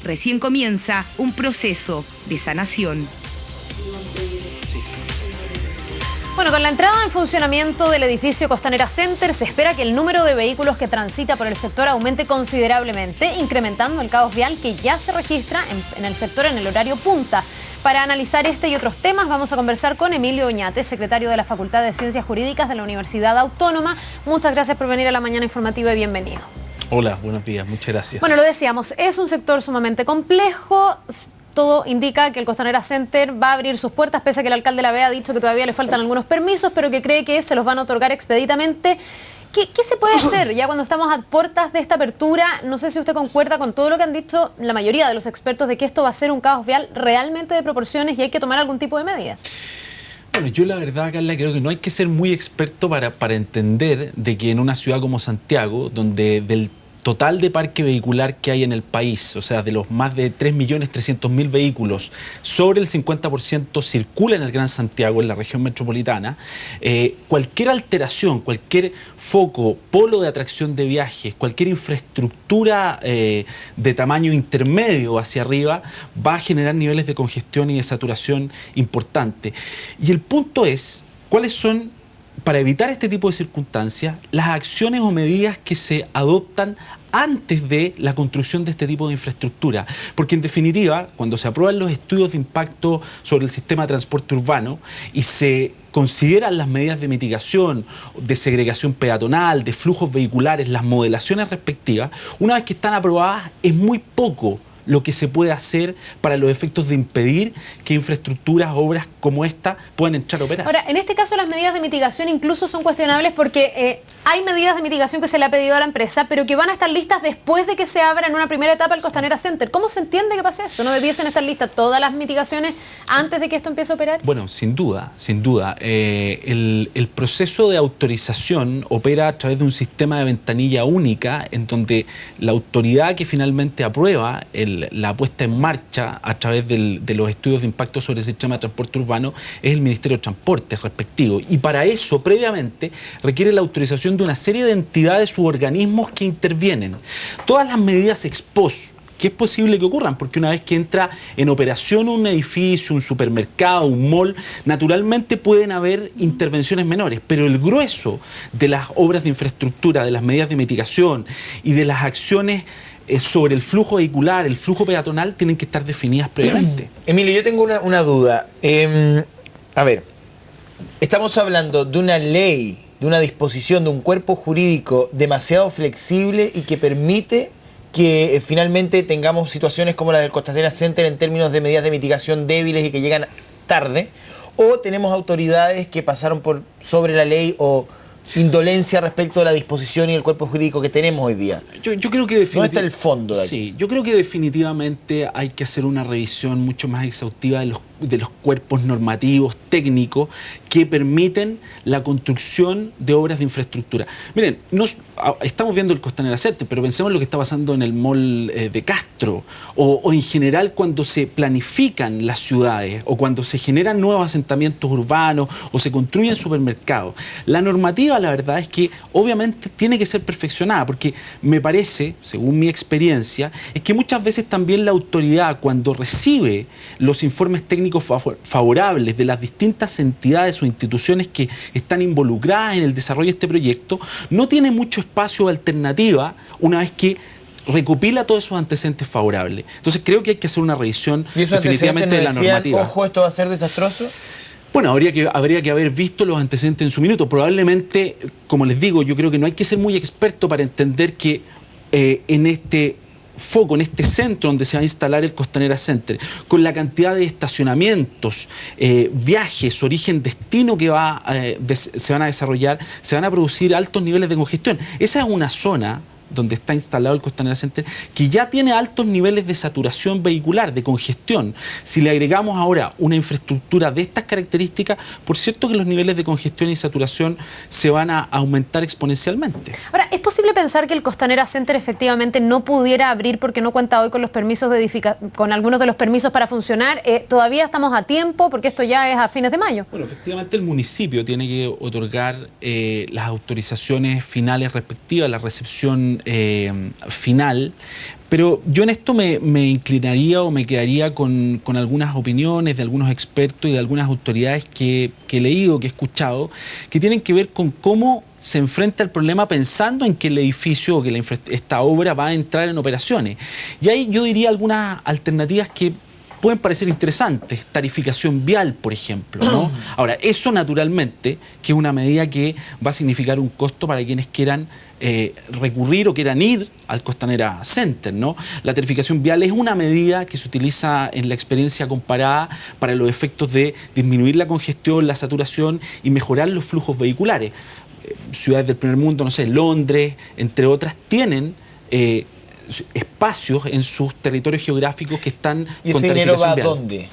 Recién comienza un proceso de sanación. Bueno, con la entrada en funcionamiento del edificio Costanera Center se espera que el número de vehículos que transita por el sector aumente considerablemente, incrementando el caos vial que ya se registra en el sector en el horario punta. Para analizar este y otros temas vamos a conversar con Emilio Oñate, secretario de la Facultad de Ciencias Jurídicas de la Universidad Autónoma. Muchas gracias por venir a la mañana informativa y bienvenido. Hola, buenos días, muchas gracias. Bueno, lo decíamos, es un sector sumamente complejo. Todo indica que el Costanera Center va a abrir sus puertas, pese a que el alcalde de la Vega ha dicho que todavía le faltan algunos permisos, pero que cree que se los van a otorgar expeditamente. ¿Qué se puede hacer ya cuando estamos a puertas de esta apertura? No sé si usted concuerda con todo lo que han dicho la mayoría de los expertos de que esto va a ser un caos vial realmente de proporciones y hay que tomar algún tipo de medida. Bueno, yo la verdad, Carla, creo que no hay que ser muy experto para entender de que en una ciudad como Santiago, donde del total de parque vehicular que hay en el país, o sea, de los más de 3.300.000 vehículos, sobre el 50% circula en el Gran Santiago, en la región metropolitana, cualquier alteración, cualquier foco, polo de atracción de viajes, cualquier infraestructura de tamaño intermedio hacia arriba, va a generar niveles de congestión y de saturación importante. Y el punto es, ¿cuáles son, para evitar este tipo de circunstancias, las acciones o medidas que se adoptan antes de la construcción de este tipo de infraestructura? Porque en definitiva, cuando se aprueban los estudios de impacto sobre el sistema de transporte urbano y se consideran las medidas de mitigación, de segregación peatonal, de flujos vehiculares, las modelaciones respectivas, una vez que están aprobadas es muy poco lo que se puede hacer para los efectos de impedir que infraestructuras, obras como esta puedan entrar a operar. Ahora, en este caso las medidas de mitigación incluso son cuestionables porque hay medidas de mitigación que se le ha pedido a la empresa, pero que van a estar listas después de que se abra en una primera etapa el Costanera Center. ¿Cómo se entiende que pase eso? ¿No debiesen estar listas todas las mitigaciones antes de que esto empiece a operar? Bueno, sin duda, sin duda. El proceso de autorización opera a través de un sistema de ventanilla única en donde la autoridad que finalmente aprueba la puesta en marcha a través de los estudios de impacto sobre el sistema de transporte urbano es el Ministerio de Transportes respectivo. Y para eso, previamente, requiere la autorización de una serie de entidades u organismos que intervienen. Todas las medidas ex post que es posible que ocurran, porque una vez que entra en operación un edificio, un supermercado, un mall, naturalmente pueden haber intervenciones menores, pero el grueso de las obras de infraestructura, de las medidas de mitigación y de las acciones sobre el flujo vehicular, el flujo peatonal, tienen que estar definidas previamente. Emilio, yo tengo una duda. A ver, estamos hablando de una ley, de una disposición, de un cuerpo jurídico demasiado flexible y que permite que finalmente tengamos situaciones como la del Costanera Center en términos de medidas de mitigación débiles y que llegan tarde, o tenemos autoridades que pasaron por sobre la ley o indolencia respecto a la disposición y el cuerpo jurídico que tenemos hoy día. Yo creo que ¿Dónde está el fondo de aquí? Sí, yo creo que definitivamente hay que hacer una revisión mucho más exhaustiva de los cuerpos normativos, técnicos, que permiten la construcción de obras de infraestructura. Miren, estamos viendo el Costanera Center, pero pensemos en lo que está pasando en el mall de Castro, o en general cuando se planifican las ciudades, o cuando se generan nuevos asentamientos urbanos, o se construyen supermercados. La normativa, la verdad es que obviamente tiene que ser perfeccionada, porque me parece, según mi experiencia, es que muchas veces también la autoridad, cuando recibe los informes técnicos favorables de las distintas entidades o instituciones que están involucradas en el desarrollo de este proyecto, no tiene mucho espacio de alternativa una vez que recopila todos esos antecedentes favorables. Entonces creo que hay que hacer una revisión definitivamente de la normativa. Ojo, esto va a ser desastroso. Bueno, habría que haber visto los antecedentes en su minuto. Probablemente, como les digo, yo creo que no hay que ser muy experto para entender que en este foco, en este centro donde se va a instalar el Costanera Center, con la cantidad de estacionamientos, viajes, origen-destino que se van a desarrollar, se van a producir altos niveles de congestión. Esa es una zona donde está instalado el Costanera Center, que ya tiene altos niveles de saturación vehicular, de congestión. Si le agregamos ahora una infraestructura de estas características, por cierto que los niveles de congestión y saturación se van a aumentar exponencialmente. Ahora, ¿es posible pensar que el Costanera Center efectivamente no pudiera abrir porque no cuenta hoy con los permisos con algunos de los permisos para funcionar? ¿Todavía estamos a tiempo? Porque esto ya es a fines de mayo. Bueno, efectivamente el municipio tiene que otorgar las autorizaciones finales respectivas, la recepción final, pero yo en esto me inclinaría o me quedaría con algunas opiniones de algunos expertos y de algunas autoridades que he leído, que he escuchado, que tienen que ver con cómo se enfrenta el problema pensando en que el edificio o que esta obra va a entrar en operaciones. Y ahí yo diría algunas alternativas que pueden parecer interesantes, tarificación vial, por ejemplo, ¿no? Ahora, eso naturalmente, que es una medida que va a significar un costo para quienes quieran recurrir o quieran ir al Costanera Center, ¿no? La tarificación vial es una medida que se utiliza en la experiencia comparada para los efectos de disminuir la congestión, la saturación y mejorar los flujos vehiculares. Ciudades del primer mundo, no sé, Londres, entre otras, tienen espacios en sus territorios geográficos que están con tarificación vial. ¿Y ese dinero va a dónde?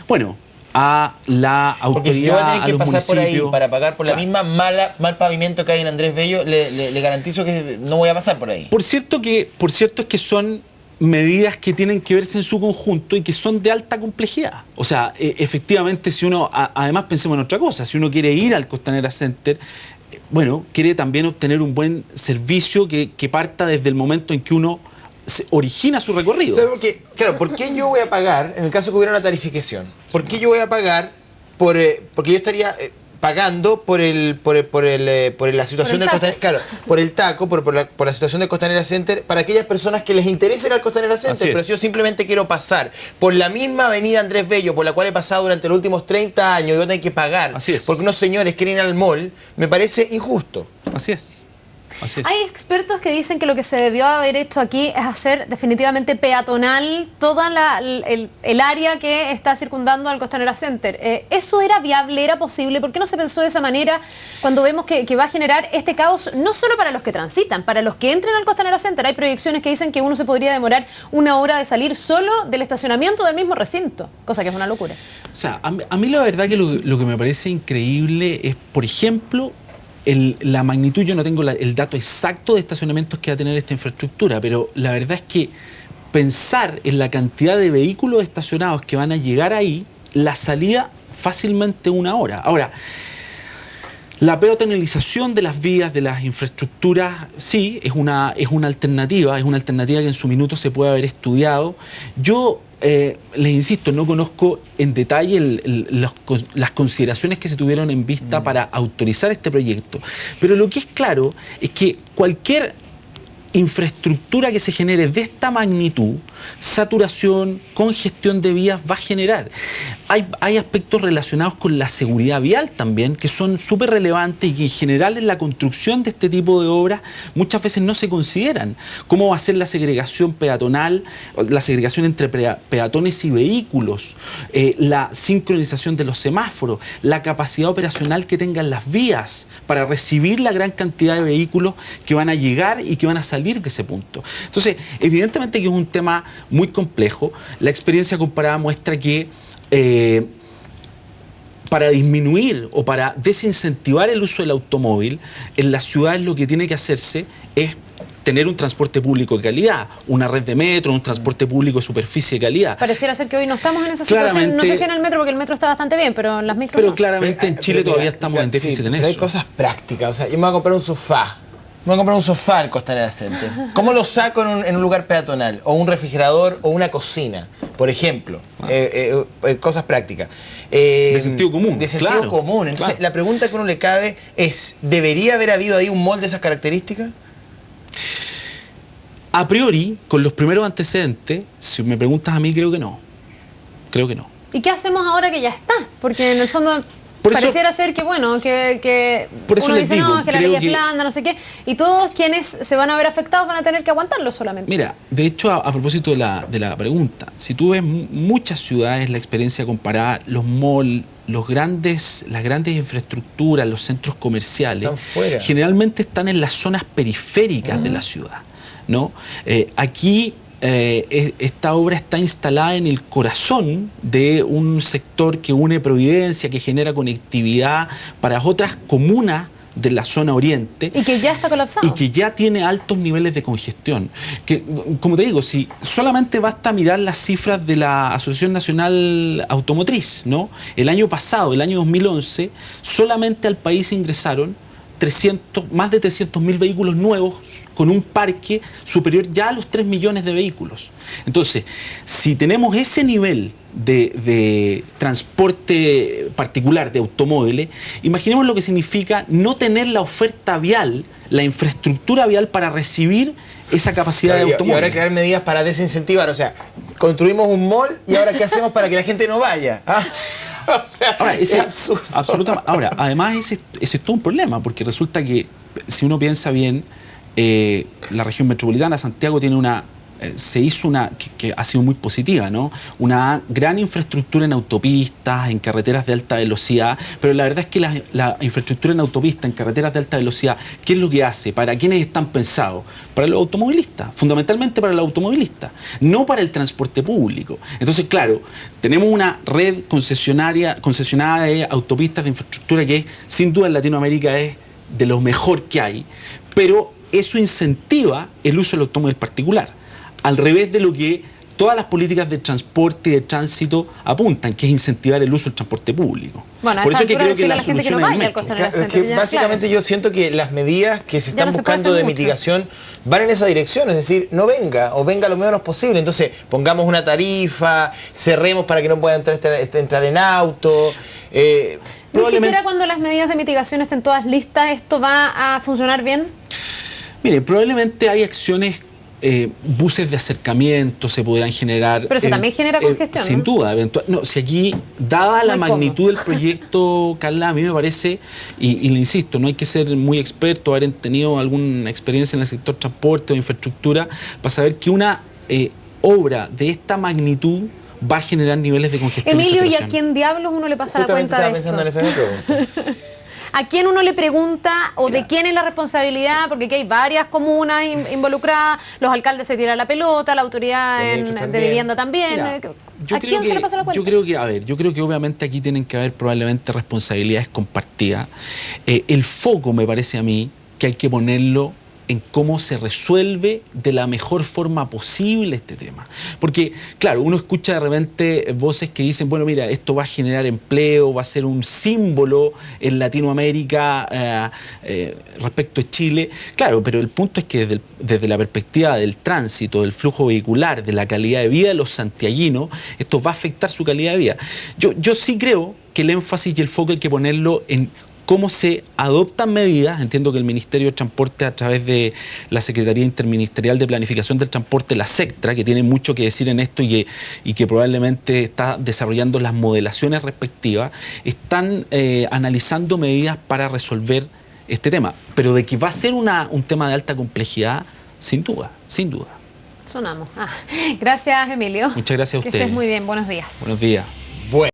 Bueno, a la autoridad, porque si yo voy a tener que pasar por ahí para pagar por la claro, misma mal pavimento que hay en Andrés Bello, le garantizo que no voy a pasar por ahí. Por cierto es que son medidas que tienen que verse en su conjunto y que son de alta complejidad. O sea, efectivamente, si uno, además pensemos en otra cosa, si uno quiere ir al Costanera Center, bueno, quiere también obtener un buen servicio que parta desde el momento en que uno origina su recorrido. ¿Sabe por qué? Claro, ¿por qué yo voy a pagar, en el caso que hubiera una tarificación, por qué yo voy a pagar porque yo estaría pagando por la situación del Costanera, claro, por el taco, por la situación del Costanera Center, para aquellas personas que les interese ir al Costanera Center, pero si yo simplemente quiero pasar por la misma avenida Andrés Bello, por la cual he pasado durante los últimos 30 años y voy a tener que pagar porque unos señores quieren ir al mall, me parece injusto. Así es. Así es. Hay expertos que dicen que lo que se debió haber hecho aquí es hacer definitivamente peatonal toda el área que está circundando al Costanera Center. ¿Eso era viable? ¿Era posible? ¿Por qué no se pensó de esa manera cuando vemos que va a generar este caos no solo para los que transitan, para los que entren al Costanera Center? Hay proyecciones que dicen que uno se podría demorar 1 hora de salir solo del estacionamiento del mismo recinto, cosa que es una locura. O sea, a mí la verdad que lo que me parece increíble es, por ejemplo, la magnitud. Yo no tengo el dato exacto de estacionamientos que va a tener esta infraestructura, pero la verdad es que pensar en la cantidad de vehículos estacionados que van a llegar ahí, la salida fácilmente 1 hora. Ahora, la peatonalización de las vías, de las infraestructuras, sí, es una alternativa, que en su minuto se puede haber estudiado. Yo les insisto, no conozco en detalle las consideraciones que se tuvieron en vista para autorizar este proyecto, pero lo que es claro es que cualquier infraestructura que se genere de esta magnitud, saturación, congestión de vías va a generar. Hay aspectos relacionados con la seguridad vial también que son súper relevantes y que en general en la construcción de este tipo de obras muchas veces no se consideran. ¿Cómo va a ser la segregación peatonal, la segregación entre peatones y vehículos, la sincronización de los semáforos, la capacidad operacional que tengan las vías para recibir la gran cantidad de vehículos que van a llegar y que van a salir de ese punto? Entonces, evidentemente que es un tema muy complejo. La experiencia comparada muestra que para disminuir o para desincentivar el uso del automóvil, en las ciudades lo que tiene que hacerse es tener un transporte público de calidad, una red de metro, un transporte público de superficie de calidad. Pareciera ser que hoy no estamos en esa situación, no sé si en el metro, porque el metro está bastante bien, pero en las micros Pero no. claramente en Chile todavía estamos en déficit en eso. Hay cosas prácticas, o sea, yo me voy a comprar un sofá. Me voy a comprar un sofá al Costanera Center. ¿Cómo lo saco en un lugar peatonal? O un refrigerador o una cocina, por ejemplo. Cosas prácticas. De sentido común. De sentido común. Entonces, la pregunta que uno le cabe es, ¿debería haber habido ahí un mall de esas características? A priori, con los primeros antecedentes, si me preguntas a mí, creo que no. Creo que no. ¿Y qué hacemos ahora que ya está? Porque en el fondo pareciera ser que, bueno, que uno dice, no, que la ley es blanda, no sé qué, y todos quienes se van a ver afectados van a tener que aguantarlo solamente. Mira, de hecho, a propósito de la pregunta, si tú ves muchas ciudades, la experiencia comparada, los malls, las grandes infraestructuras, los centros comerciales, generalmente están en las zonas periféricas de la ciudad, ¿no? Aquí esta obra está instalada en el corazón de un sector que une Providencia, que genera conectividad para otras comunas de la zona oriente. Y que ya está colapsado. Y que ya tiene altos niveles de congestión. Que, como te digo, si solamente basta mirar las cifras de la Asociación Nacional Automotriz, ¿no? El año pasado, el año 2011, solamente al país ingresaron más de 300.000 vehículos nuevos con un parque superior ya a los 3 millones de vehículos. Entonces, si tenemos ese nivel de transporte particular de automóviles, imaginemos lo que significa no tener la oferta vial, la infraestructura vial para recibir esa capacidad de automóviles. Y ahora crear medidas para desincentivar, o sea, construimos un mall y ahora ¿qué hacemos para que la gente no vaya? ¿Ah? O sea, ahora, es absurdo. Absolutamente. Ahora, además ese es todo un problema, porque resulta que si uno piensa bien, la región metropolitana, Santiago, tiene se hizo que ha sido muy positiva, ¿no? Una gran infraestructura en autopistas, en carreteras de alta velocidad, pero la verdad es que la infraestructura en autopistas, en carreteras de alta velocidad, ¿qué es lo que hace? ¿Para quiénes están pensados? Para los automovilistas, fundamentalmente para los automovilistas, no para el transporte público. Entonces, claro, tenemos una red concesionada de autopistas de infraestructura que sin duda en Latinoamérica es de lo mejor que hay, pero eso incentiva el uso del automóvil particular, al revés de lo que todas las políticas de transporte y de tránsito apuntan, que es incentivar el uso del transporte público. Bueno, por eso es que creo que la gente que no vaya al Costanera Center. Que básicamente yo siento que las medidas que se están no se buscando de mucho. mitigación van en esa dirección, es decir, no venga o venga lo menos posible. Entonces, pongamos una tarifa, cerremos para que no pueda entrar en auto. Ni siquiera cuando las medidas de mitigación estén todas listas, ¿esto va a funcionar bien? Mire, probablemente hay acciones, buses de acercamiento se podrán generar. Pero eso también genera congestión, sin ¿no? duda. No, si aquí, dada la magnitud del proyecto, Carla, a mí me parece, y le insisto, no hay que ser muy experto, haber tenido alguna experiencia en el sector transporte o infraestructura, para saber que una obra de esta magnitud va a generar niveles de congestión. Emilio, ¿y a quién diablos uno le pasa la cuenta de esto? Justamente estaba pensando en esa pregunta. ¿A quién uno le pregunta o de quién es la responsabilidad? Porque aquí hay varias comunas involucradas, los alcaldes se tiran la pelota, la autoridad de vivienda también. Mira, ¿A quién se le pasa la cuenta? Yo creo que obviamente aquí tienen que haber probablemente responsabilidades compartidas. El foco, me parece a mí, que hay que ponerlo en cómo se resuelve de la mejor forma posible este tema. Porque, claro, uno escucha de repente voces que dicen, bueno, mira, esto va a generar empleo, va a ser un símbolo en Latinoamérica respecto a Chile. Claro, pero el punto es que desde la perspectiva del tránsito, del flujo vehicular, de la calidad de vida de los santiaguinos, esto va a afectar su calidad de vida. Yo sí creo que el énfasis y el foco hay que ponerlo en cómo se adoptan medidas. Entiendo que el Ministerio de Transporte, a través de la Secretaría Interministerial de Planificación del Transporte, la SECTRA, que tiene mucho que decir en esto y que probablemente está desarrollando las modelaciones respectivas, están analizando medidas para resolver este tema. Pero de que va a ser un tema de alta complejidad, sin duda, sin duda. Sonamos. Gracias, Emilio. Muchas gracias a ustedes. Que estés muy bien. Buenos días. Buenos días.